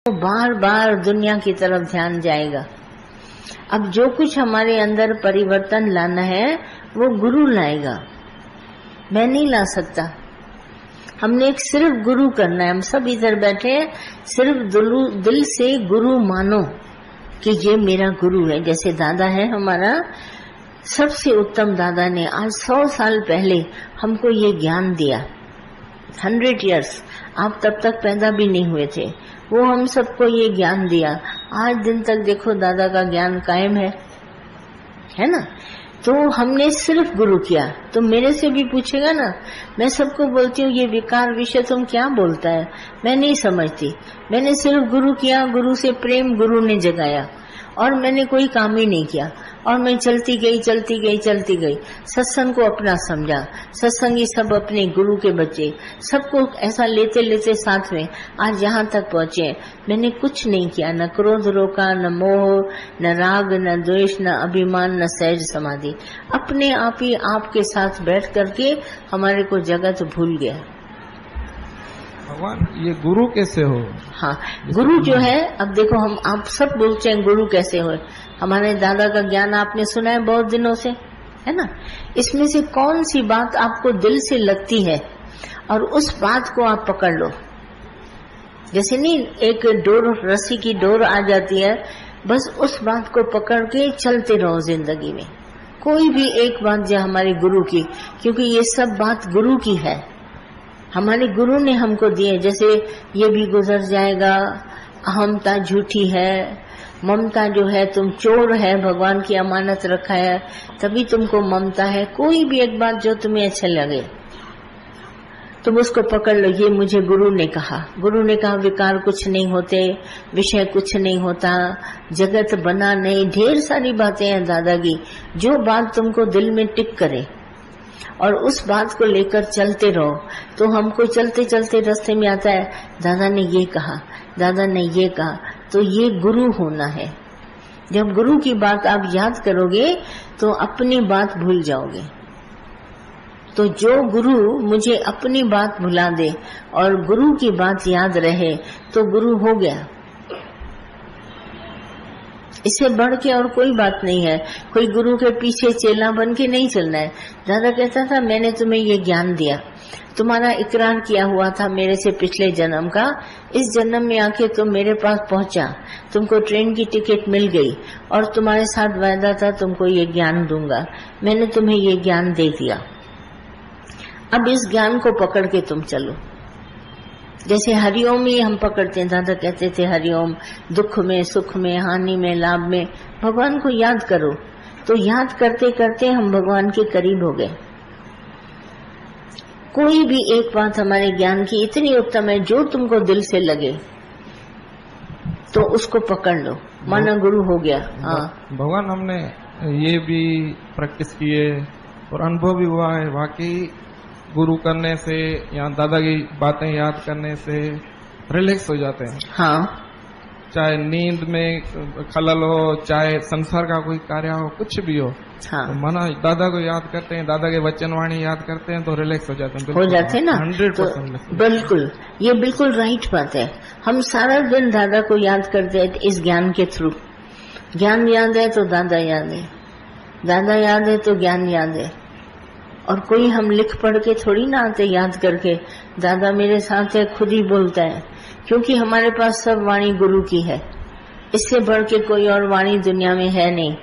तो बार बार दुनिया की तरफ ध्यान जाएगा। अब जो कुछ हमारे अंदर परिवर्तन लाना है वो गुरु लाएगा, मैं नहीं ला सकता। हमने एक सिर्फ गुरु करना है। हम सब इधर बैठे हैं, सिर्फ दिल से गुरु मानो कि ये मेरा गुरु है। जैसे दादा है हमारा, सबसे उत्तम दादा ने आज 100 साल पहले हमको ये ज्ञान दिया। 100 years, आप तब तक पैदा भी नहीं हुए थे। वो हम सबको ये ज्ञान दिया। आज दिन तक देखो दादा का ज्ञान कायम है ना। तो हमने सिर्फ गुरु किया। तो मेरे से भी पूछेगा ना, मैं सबको बोलती हूँ ये विकार विषय तुम क्या बोलता है, मैं नहीं समझती। मैंने सिर्फ गुरु किया, गुरु से प्रेम गुरु ने जगाया, और मैंने कोई काम ही नहीं किया। और मैं चलती गई। सत्संग को अपना समझा। सत्संगी सब अपने गुरु के बच्चे, सबको ऐसा लेते लेते साथ में आज यहाँ तक पहुँचे। मैंने कुछ नहीं किया, न क्रोध रोका, न मोह, न राग, न द्वेष, न अभिमान, न सहज समाधि। अपने आप ही आपके साथ बैठ करके हमारे को जगत भूल गया। भगवान ये गुरु कैसे हो? हाँ, गुरु जो है, अब देखो हम आप सब बोलते हैं गुरु कैसे हो। हमारे दादा का ज्ञान आपने सुना है बहुत दिनों से, है ना। इसमें से कौन सी बात आपको दिल से लगती है और उस बात को आप पकड़ लो। जैसे नहीं एक डोर, रस्सी की डोर आ जाती है, बस उस बात को पकड़ के चलते रहो जिंदगी में। कोई भी एक बात जो हमारे गुरु की, क्योंकि ये सब बात गुरु की है, हमारे गुरु ने हमको दिए। जैसे ये भी गुजर जाएगा, अहमता झूठी है, ममता जो है तुम चोर है, भगवान की अमानत रखा है तभी तुमको ममता है। कोई भी एक बात जो तुम्हें अच्छा लगे तुम उसको पकड़ लो। ये मुझे गुरु ने कहा। गुरु ने कहा विकार कुछ नहीं होते, विषय कुछ नहीं होता, जगत बना नहीं। ढेर सारी बातें हैं दादा की, जो बात तुमको दिल में टिक करे और उस बात को लेकर चलते रहो। तो हमको चलते चलते रास्ते में आता है दादा ने ये कहा, दादा ने ये कहा, तो ये गुरु होना है। जब गुरु की बात आप याद करोगे तो अपनी बात भूल जाओगे। तो जो गुरु मुझे अपनी बात भुला दे और गुरु की बात याद रहे तो गुरु हो गया। इससे बढ़ के और कोई बात नहीं है। कोई गुरु के पीछे चेला बन के नहीं चलना है। दादा कहता था मैंने तुम्हें ये ज्ञान दिया, तुम्हारा इकरार किया हुआ था मेरे से पिछले जन्म का, इस जन्म में आके तुम मेरे पास पहुंचा, तुमको ट्रेन की टिकट मिल गई और तुम्हारे साथ वायदा था तुमको ये ज्ञान दूंगा। मैंने तुम्हें ये ज्ञान दे दिया, अब इस ज्ञान को पकड़ के तुम चलो। जैसे हरिओम ही हम पकड़ते हैं, दादा कहते थे हरिओम, दुख में, सुख में, हानि में, लाभ में भगवान को याद करो। तो याद करते करते हम भगवान के करीब हो गए। कोई भी एक बात हमारे ज्ञान की इतनी उत्तम है जो तुमको दिल से लगे तो उसको पकड़ लो, माना गुरु हो गया। हाँ भगवान, हमने ये भी प्रैक्टिस किए और अनुभव भी हुआ है। वाकई गुरु करने से या दादा की बातें याद करने से रिलैक्स हो जाते हैं। हाँ, चाहे नींद में खलल हो, चाहे संसार का कोई कार्य हो, कुछ भी हो। हाँ, तो माना दादा को याद करते हैं, दादा के वचन वाणी याद करते हैं तो रिलैक्स हो जाते हैं। हो जाते हैं ना 100%। तो बिल्कुल, ये बिल्कुल राइट बात है। हम सारा दिन दादा को याद करते हैं इस ज्ञान के थ्रू। ज्ञान याद है तो दादा याद है, दादा याद है तो ज्ञान याद है। और कोई हम लिख पढ़ के थोड़ी ना आते याद करके, दादा मेरे साथ है, खुद ही बोलता है, क्योंकि हमारे पास सब वाणी गुरु की है। इससे बढ़ के कोई और वाणी दुनिया में है नहीं।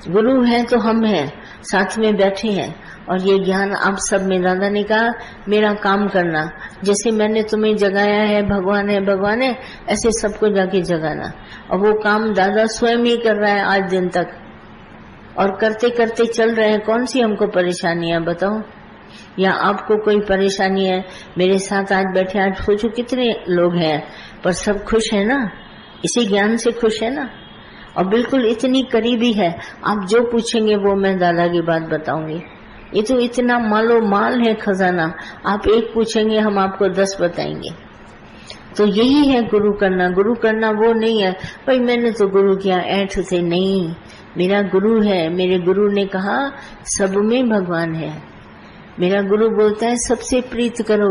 गुरु है तो हम हैं, साथ में बैठे हैं और ये ज्ञान आप सब में। दादा ने कहा मेरा काम करना, जैसे मैंने तुम्हें जगाया है भगवान है भगवान है, ऐसे सबको जाके जगाना। और वो काम दादा स्वयं ही कर रहा है आज दिन तक, और करते करते चल रहे हैं। कौन सी हमको परेशानी है बताओ, या आपको कोई परेशानी है? मेरे साथ आज बैठे, आज सोचो कितने लोग हैं, पर सब खुश है ना, इसी ज्ञान से खुश है ना। और बिल्कुल इतनी करीबी है, आप जो पूछेंगे वो मैं दादा की बात बताऊंगी। ये तो इतना मालो माल है खजाना, आप एक पूछेंगे हम आपको 10 बताएंगे। तो यही है गुरु करना। गुरु करना वो नहीं है भाई मैंने तो गुरु किया ऐठ से, नहीं। मेरा गुरु है, मेरे गुरु ने कहा सब में भगवान है। मेरा गुरु बोलता है सबसे प्रीत करो,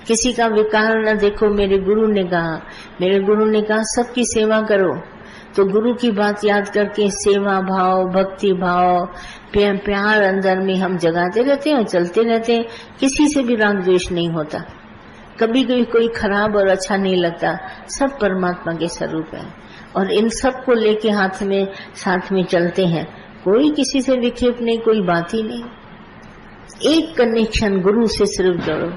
किसी का विकार न देखो, मेरे गुरु ने कहा सबकी सेवा करो। तो गुरु की बात याद करके सेवा भाव, भक्ति भाव, प्यार अंदर में हम जगाते रहते हैं और चलते रहते हैं। किसी से भी राग द्वेष नहीं होता, कभी कोई खराब और अच्छा नहीं लगता। सब परमात्मा के स्वरूप है और इन सब को लेके साथ में चलते हैं। कोई किसी से विक्षेप नहीं, कोई बात ही नहीं। एक कनेक्शन गुरु से सिर्फ जोड़ो।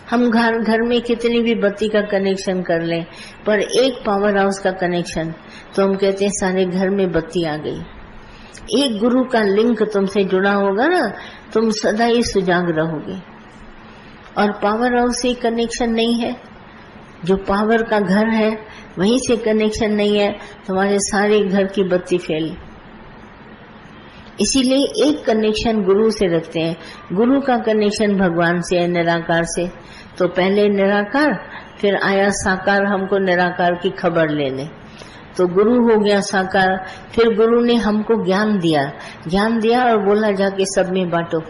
हम घर में कितनी भी बत्ती का कनेक्शन कर लें, पर एक पावर हाउस का कनेक्शन तो हम कहते हैं सारे घर में बत्ती आ गई। एक गुरु का लिंक तुमसे जुड़ा होगा ना, तुम सदा ही सुजाग रहोगे। और पावर हाउस से कनेक्शन नहीं है, जो पावर का घर है वहीं से कनेक्शन नहीं है, तुम्हारे सारे घर की बत्ती फेल। इसीलिए एक कनेक्शन गुरु से रखते हैं। गुरु का कनेक्शन भगवान से है, निराकार से। तो पहले निराकार, फिर आया साकार हमको निराकार की खबर लेने। तो गुरु हो गया साकार। फिर गुरु ने हमको ज्ञान दिया और बोला जाके सब में बांटो।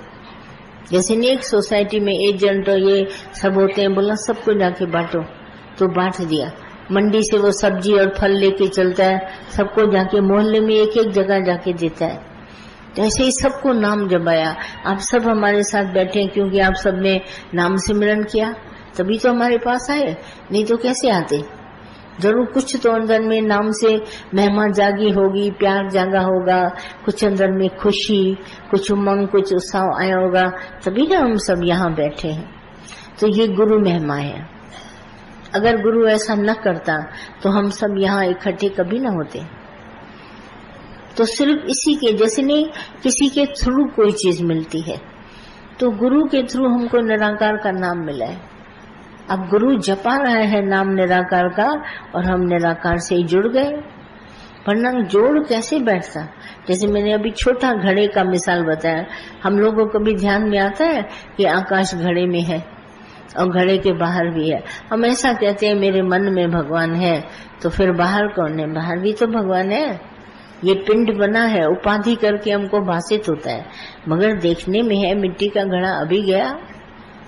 जैसे नहीं एक सोसाइटी में एजेंट और ये सब होते हैं, बोला सबको जाके बांटो, तो बांट दिया। मंडी से वो सब्जी और फल लेके चलता है, सबको जाके मोहल्ले में एक एक जगह जाके देता है। तो ऐसे ही सबको नाम जमाया। आप सब हमारे साथ बैठे हैं क्योंकि आप सब ने नाम सिमरन किया, तभी तो हमारे पास आए, नहीं तो कैसे आते। जरूर कुछ तो अंदर में नाम से महिमा जागी होगी, प्यार जागा होगा, कुछ अंदर में खुशी, कुछ उमंग, कुछ उत्साह आया होगा, तभी ना हम सब यहाँ बैठे हैं। तो ये गुरु महिमा है। अगर गुरु ऐसा न करता तो हम सब यहाँ इकट्ठे कभी न होते। तो सिर्फ इसी के जैसे नहीं किसी के थ्रू कोई चीज मिलती है, तो गुरु के थ्रू हमको निराकार का नाम मिला है। अब गुरु जपा रहा है नाम निराकार का और हम निराकार से ही जुड़ गए, वरना जोड़ कैसे बैठता। जैसे मैंने अभी छोटा घड़े का मिसाल बताया, हम लोगों को कभी ध्यान में आता है कि आकाश घड़े में है और घड़े के बाहर भी है। हम ऐसा कहते हैं मेरे मन में भगवान है, तो फिर बाहर कौन है? बाहर भी तो भगवान है। ये पिंड बना है, उपाधि करके हमको भाषित होता है, मगर देखने में है मिट्टी का घड़ा, अभी गया।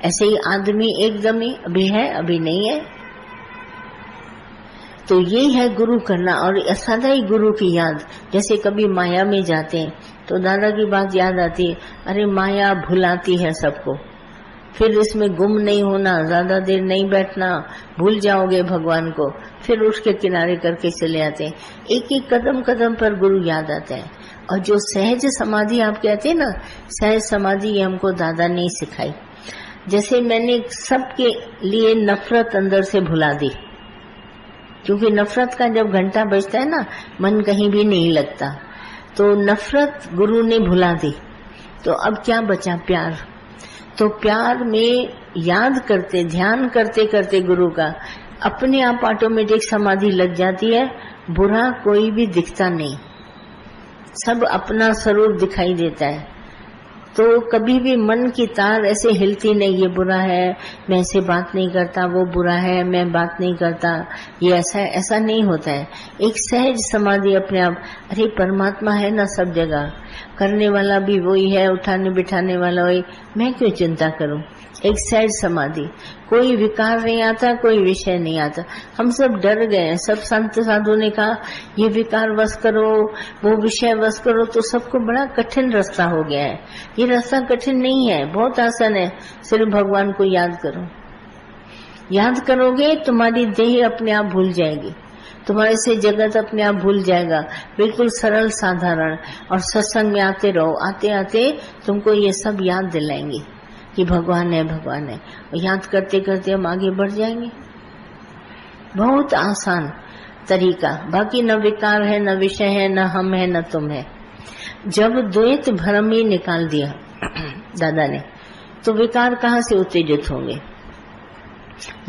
ऐसे ही आदमी एकदम ही अभी है अभी नहीं है। तो ये है गुरु करना और सदा ही गुरु की याद। जैसे कभी माया में जाते हैं तो दादा की बात याद आती है, अरे माया भुलाती है सबको, फिर इसमें गुम नहीं होना, ज्यादा देर नहीं बैठना, भूल जाओगे भगवान को, फिर उठ के किनारे करके चले आते हैं। एक एक कदम कदम पर गुरु याद आता है। और जो सहज समाधि आप कहते हैं ना, सहज समाधि ये हमको दादा ने ही सिखाई। जैसे मैंने सबके लिए नफरत अंदर से भुला दी, क्योंकि नफरत का जब घंटा बजता है ना, मन कहीं भी नहीं लगता, तो नफरत गुरु ने भुला दी। तो अब क्या बचा? प्यार। तो प्यार में याद करते, ध्यान करते करते गुरु का अपने आप ऑटोमेटिक समाधि लग जाती है। बुरा कोई भी दिखता नहीं, सब अपना स्वरूप दिखाई देता है। तो कभी भी मन की तार ऐसे हिलती नहीं, ये बुरा है मैं ऐसे बात नहीं करता, वो बुरा है मैं बात नहीं करता, ये ऐसा नहीं होता है। एक सहज समाधि अपने आप, अरे परमात्मा है ना सब जगह, करने वाला भी वही है, उठाने बिठाने वाला वही, मैं क्यों चिंता करूं। एक सहज समाधि, कोई विकार नहीं आता, कोई विषय नहीं आता। हम सब डर गए, सब संत साधु ने कहा ये विकार वश करो, वो विषय वश करो, तो सबको बड़ा कठिन रास्ता हो गया है। ये रास्ता कठिन नहीं है, बहुत आसान है। सिर्फ भगवान को याद करो, याद करोगे तुम्हारी देह अपने आप भूल जाएगी, तुम्हारे से जगत अपने आप भूल जाएगा, बिल्कुल सरल साधारण। और सत्संग में आते रहो, आते आते तुमको ये सब याद दिलाएंगे कि भगवान है भगवान है, और याद करते करते हम आगे बढ़ जाएंगे। बहुत आसान तरीका। बाकी न विकार है, न विषय है, न हम है, न तुम है। जब द्वैत भ्रम ही निकाल दिया दादा ने, तो विकार कहाँ से उत्तेजित होंगे।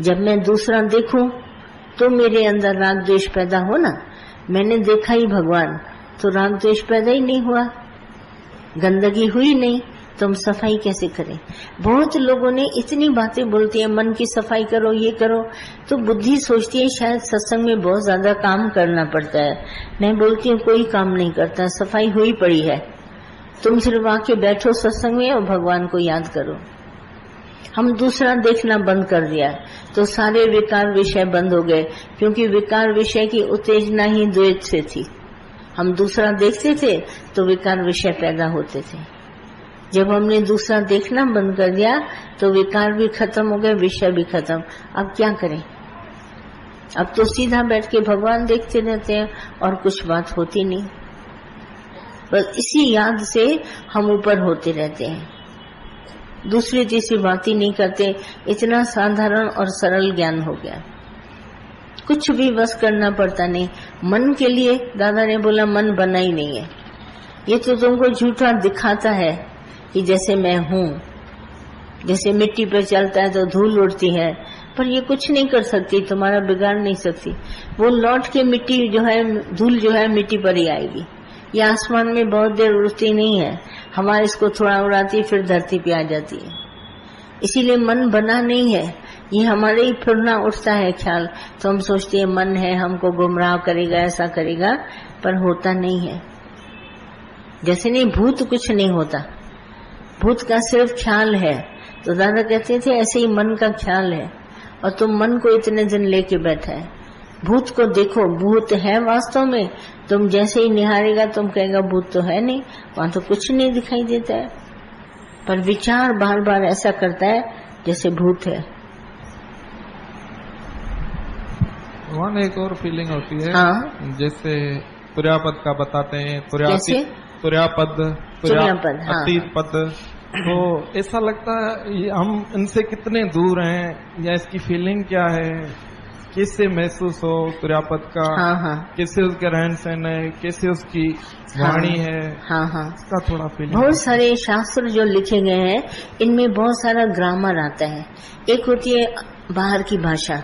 जब मैं दूसरा देखूं तो मेरे अंदर राग द्वेष पैदा हो ना। मैंने देखा ही भगवान, तो राग द्वेष पैदा ही नहीं हुआ, गंदगी हुई नहीं, तो हम सफाई कैसे करें। बहुत लोगों ने इतनी बातें बोलती है, मन की सफाई करो, ये करो, तो बुद्धि सोचती है शायद सत्संग में बहुत ज्यादा काम करना पड़ता है। मैं बोलती हूँ कोई काम नहीं करता, सफाई हुई पड़ी है। तुम सिर्फ आके बैठो सत्संग में और भगवान को याद करो। हम दूसरा देखना बंद कर दिया तो सारे विकार विषय बंद हो गए, क्योंकि विकार विषय की उत्तेजना ही द्वैत से थी। हम दूसरा देखते थे तो विकार विषय पैदा होते थे। जब हमने दूसरा देखना बंद कर दिया तो विकार भी खत्म हो गए, विषय भी खत्म। अब क्या करें? अब तो सीधा बैठ के भगवान देखते रहते हैं और कुछ बात होती नहीं। बस इसी याद से हम ऊपर होते रहते हैं, दूसरी तीसरी बात ही नहीं करते। इतना साधारण और सरल ज्ञान हो गया, कुछ भी बस करना पड़ता नहीं। मन के लिए दादा ने बोला मन बना ही नहीं है, ये तो तुमको झूठा दिखाता है कि जैसे मैं हूँ। जैसे मिट्टी पर चलता है तो धूल उड़ती है, पर ये कुछ नहीं कर सकती, तुम्हारा बिगाड़ नहीं सकती। वो लौट के मिट्टी जो है, धूल जो है मिट्टी पर ही आएगी। ये आसमान में बहुत देर उड़ती नहीं है, हवा इसको थोड़ा उड़ाती फिर धरती पे आ जाती है। इसीलिए मन बना नहीं है, ये हमारे ही फिरना उठता है ख्याल, तो हम सोचते हैं मन है, हमको गुमराह करेगा, ऐसा करेगा, पर होता नहीं है। जैसे नहीं भूत कुछ नहीं होता, भूत का सिर्फ ख्याल है। तो दादा कहते थे ऐसे ही मन का ख्याल है, और तुम मन को इतने दिन लेके बैठा है। भूत को देखो, भूत है वास्तव में, तुम जैसे ही निहारेगा तुम कहेगा भूत तो है नहीं, वहां तो कुछ नहीं दिखाई देता है, पर विचार बार बार ऐसा करता है जैसे भूत है। वहाँ एक और फीलिंग होती है। हाँ। जैसे तुर्यापद का बताते हैं, तुर्यापद, हाँ। अतीत पद, तो ऐसा लगता है हम इनसे कितने दूर हैं, या इसकी फीलिंग क्या है, किससे महसूस हो तुर्यापद का। हाँ हाँ। कैसे उसके रहन सहन है, कैसे उसकी वाणी है। हाँ हाँ। इसका थोड़ा फीलिंग। बहुत सारे शास्त्र जो लिखे गए हैं इनमें बहुत सारा ग्रामर आता है। एक होती है बाहर की भाषा,